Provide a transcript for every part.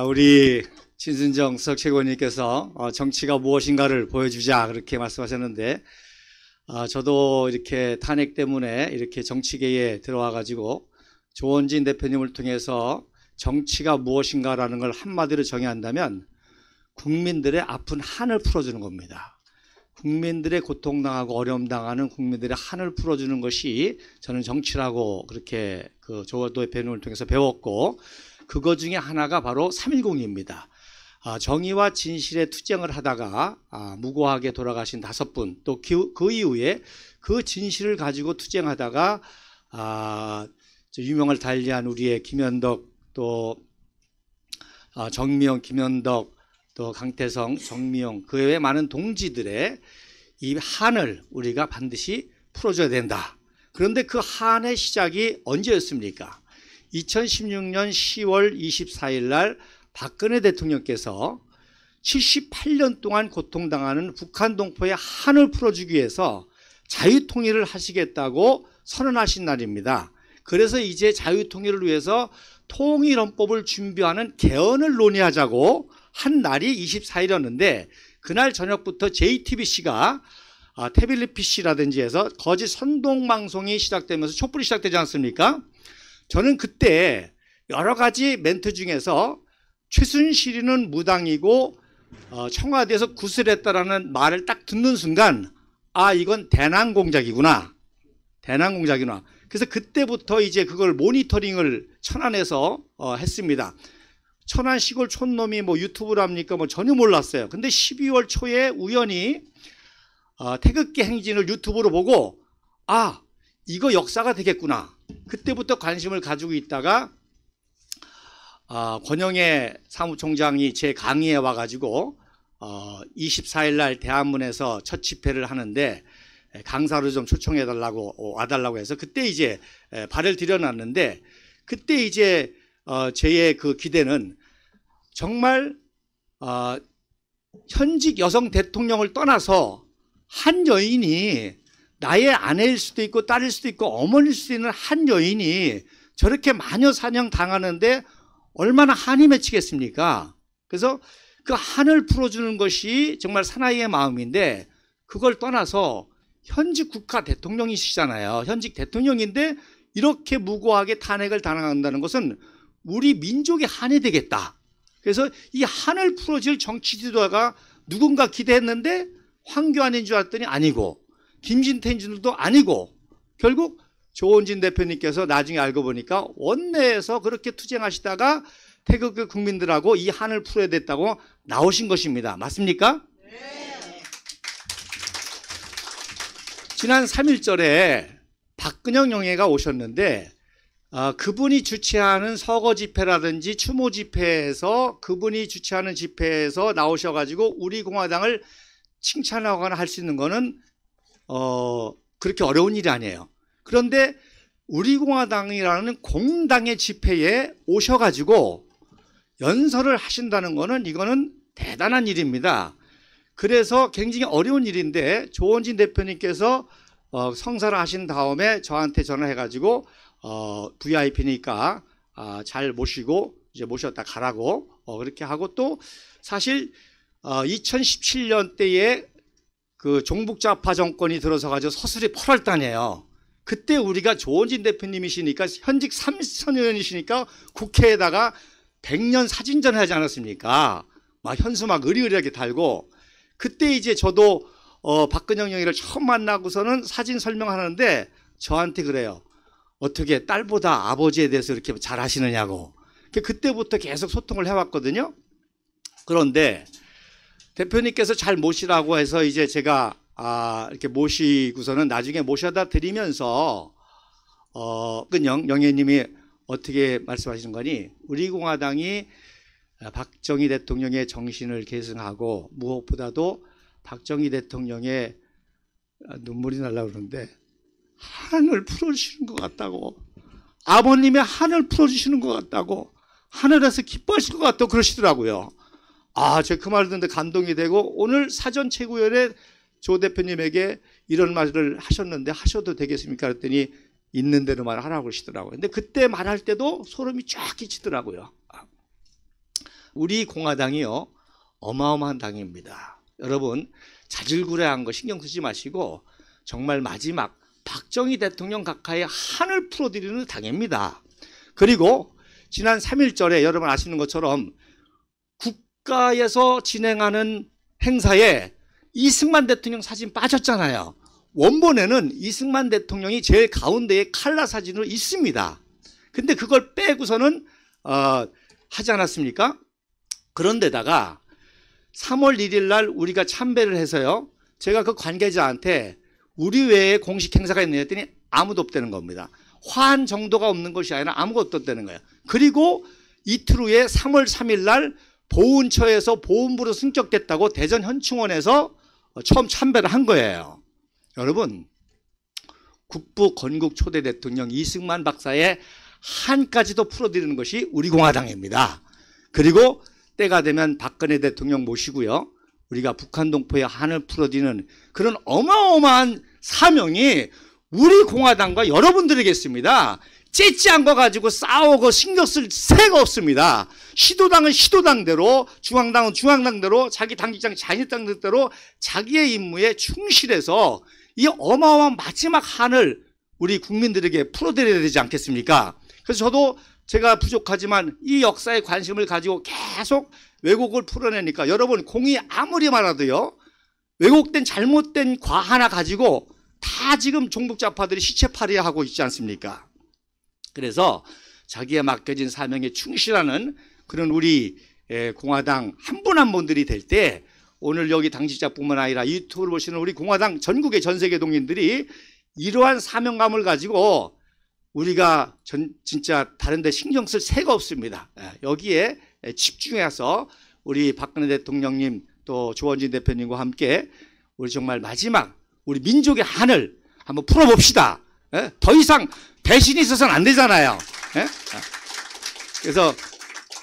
우리 진순정 수석 최고위원님께서 정치가 무엇인가를 보여주자 그렇게 말씀하셨는데, 저도 이렇게 탄핵 때문에 이렇게 정치계에 들어와 가지고 조원진 대표님을 통해서 정치가 무엇인가라는 걸 한마디로 정의한다면 국민들의 아픈 한을 풀어주는 겁니다. 국민들의 고통당하고 어려움 당하는 국민들의 한을 풀어주는 것이 저는 정치라고 그렇게 조 대표님을 통해서 배웠고, 그거 중에 하나가 바로 3.10입니다. 정의와 진실의 투쟁을 하다가 무고하게 돌아가신 5분, 또 그 이후에 그 진실을 가지고 투쟁하다가 유명을 달리한 우리의 김현덕, 또 정미영, 김현덕, 또 강태성, 정미용, 그 외에 많은 동지들의 이 한을 우리가 반드시 풀어줘야 된다. 그런데 그 한의 시작이 언제였습니까? 2016년 10월 24일 날 박근혜 대통령께서 78년 동안 고통당하는 북한 동포의 한을 풀어주기 위해서 자유통일을 하시겠다고 선언하신 날입니다. 그래서 이제 자유통일을 위해서 통일헌법을 준비하는 개헌을 논의하자고 한 날이 24일이었는데, 그날 저녁부터 JTBC가 태블릿 PC라든지 해서 거짓 선동방송이 시작되면서 촛불이 시작되지 않습니까? 저는 그때 여러 가지 멘트 중에서 최순실이는 무당이고 청와대에서 구슬했다라는 말을 딱 듣는 순간 이건 대남 공작이구나. 대남 공작이구나. 그래서 그때부터 이제 그걸 모니터링을 천안에서 했습니다. 천안 시골 촌놈이 뭐 유튜브를 합니까? 뭐 전혀 몰랐어요. 근데 12월 초에 우연히 태극기 행진을 유튜브로 보고 이거 역사가 되겠구나. 그때부터 관심을 가지고 있다가 권영애 사무총장이 제 강의에 와가지고 24일 날 대한문에서 첫 집회를 하는데 강사로 좀 초청해달라고 와달라고 해서 그때 이제 발을 들여놨는데, 그때 이제 저의 그 기대는 정말 현직 여성 대통령을 떠나서 한 여인이, 나의 아내일 수도 있고 딸일 수도 있고 어머니일 수도 있는 한 여인이 저렇게 마녀 사냥 당하는데 얼마나 한이 맺히겠습니까? 그래서 그 한을 풀어주는 것이 정말 사나이의 마음인데, 그걸 떠나서 현직 국가 대통령이시잖아요. 현직 대통령인데 이렇게 무고하게 탄핵을 당한다는 것은 우리 민족의 한이 되겠다. 그래서 이 한을 풀어줄 정치 지도자가 누군가 기대했는데 황교안인 줄 알았더니 아니고, 김진태인 줄도 아니고, 결국 조원진 대표님께서 나중에 알고 보니까 원내에서 그렇게 투쟁하시다가 태극기 국민들하고 이 한을 풀어야 됐다고 나오신 것입니다. 맞습니까? 네. 지난 3.1절에 박근영 영예가 오셨는데 그분이 주최하는 서거 집회라든지 추모 집회에서, 그분이 주최하는 집회에서 나오셔가지고 우리 공화당을 칭찬하거나 할 수 있는 거는 그렇게 어려운 일이 아니에요. 그런데 우리공화당이라는 공당의 집회에 오셔가지고 연설을 하신다는 거는, 이거는 대단한 일입니다. 그래서 굉장히 어려운 일인데, 조원진 대표님께서 성사를 하신 다음에 저한테 전화해가지고 VIP니까 잘 모시고 이제 모셨다 가라고 그렇게 하고, 또 사실 2017년 때에 그 종북좌파 정권이 들어서 가지고 서슬이 8월달이에요. 그때 우리가 조원진 대표님이시니까, 현직 3선의원이시니까 국회에다가 100년 사진전 하지 않았습니까? 막 현수 막 의리의리하게 달고, 그때 이제 저도 박근영 영의를 처음 만나고서는 사진 설명하는데 저한테 그래요. 어떻게 딸보다 아버지에 대해서 이렇게 잘 아시느냐고. 그때부터 계속 소통을 해왔거든요. 그런데 대표님께서 잘 모시라고 해서 이제 제가 이렇게 모시고서는 나중에 모셔다 드리면서 영예님이 어떻게 말씀하시는 거니, 우리 공화당이 박정희 대통령의 정신을 계승하고, 무엇보다도 박정희 대통령의 눈물이 날라고 그러는데 한을 풀어주시는 것 같다고, 아버님의 한을 풀어주시는 것 같다고, 하늘에서 기뻐하실 것 같다고 그러시더라고요. 제가 그 말을 듣는데 감동이 되고, 오늘 사전 최고위원회 조 대표님에게 이런 말을 하셨는데 하셔도 되겠습니까? 그랬더니 있는 대로만 하라고 그러시더라고요. 근데 그때 말할 때도 소름이 쫙 끼치더라고요. 우리 공화당이요, 어마어마한 당입니다. 여러분, 자질구레한 거 신경 쓰지 마시고 정말 마지막 박정희 대통령 각하의 한을 풀어드리는 당입니다. 그리고 지난 3.1절에 여러분 아시는 것처럼 국가에서 진행하는 행사에 이승만 대통령 사진 빠졌잖아요. 원본에는 이승만 대통령이 제일 가운데에 칼라 사진으로 있습니다. 근데 그걸 빼고서는 하지 않았습니까? 그런데다가 3월 1일 날 우리가 참배를 해서요, 제가 그 관계자한테 우리 외에 공식 행사가 있느냐 했더니 아무도 없다는 겁니다. 화한 정도가 없는 것이 아니라 아무것도 없다는 거예요. 그리고 이틀 후에 3월 3일 날 보훈처에서 보훈부로 승격됐다고 대전 현충원에서 처음 참배를 한 거예요. 여러분, 국부 건국 초대 대통령 이승만 박사의 한까지도 풀어드리는 것이 우리 공화당입니다. 그리고 때가 되면 박근혜 대통령 모시고요, 우리가 북한 동포의 한을 풀어드리는 그런 어마어마한 사명이 우리 공화당과 여러분들에게 있습니다. 째째한 거 가지고 싸우고 신경 쓸 새가 없습니다. 시도당은 시도당대로, 중앙당은 중앙당대로, 자기 당직장 자기 당대로 자기의 임무에 충실해서 이 어마어마한 마지막 한을 우리 국민들에게 풀어드려야 되지 않겠습니까? 그래서 저도 제가 부족하지만 이 역사에 관심을 가지고 계속 왜곡을 풀어내니까 여러분, 공이 아무리 많아도요, 왜곡된 잘못된 과 하나 가지고 다 지금 종북자파들이 시체팔이야 하고 있지 않습니까? 그래서 자기에 맡겨진 사명에 충실하는 그런 우리 공화당 한 분 한 분들이 될 때, 오늘 여기 당직자뿐만 아니라 유튜브를 보시는 우리 공화당 전국의 전 세계 동인들이 이러한 사명감을 가지고 우리가 진짜 다른 데 신경 쓸 새가 없습니다. 여기에 집중해서 우리 박근혜 대통령님 또 조원진 대표님과 함께 우리 정말 마지막 우리 민족의 한을 한번 풀어봅시다. 더 이상 배신이 있어서는 안 되잖아요. 그래서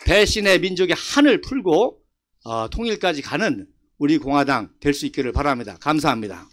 배신의 민족의 한을 풀고 통일까지 가는 우리 공화당 될 수 있기를 바랍니다. 감사합니다.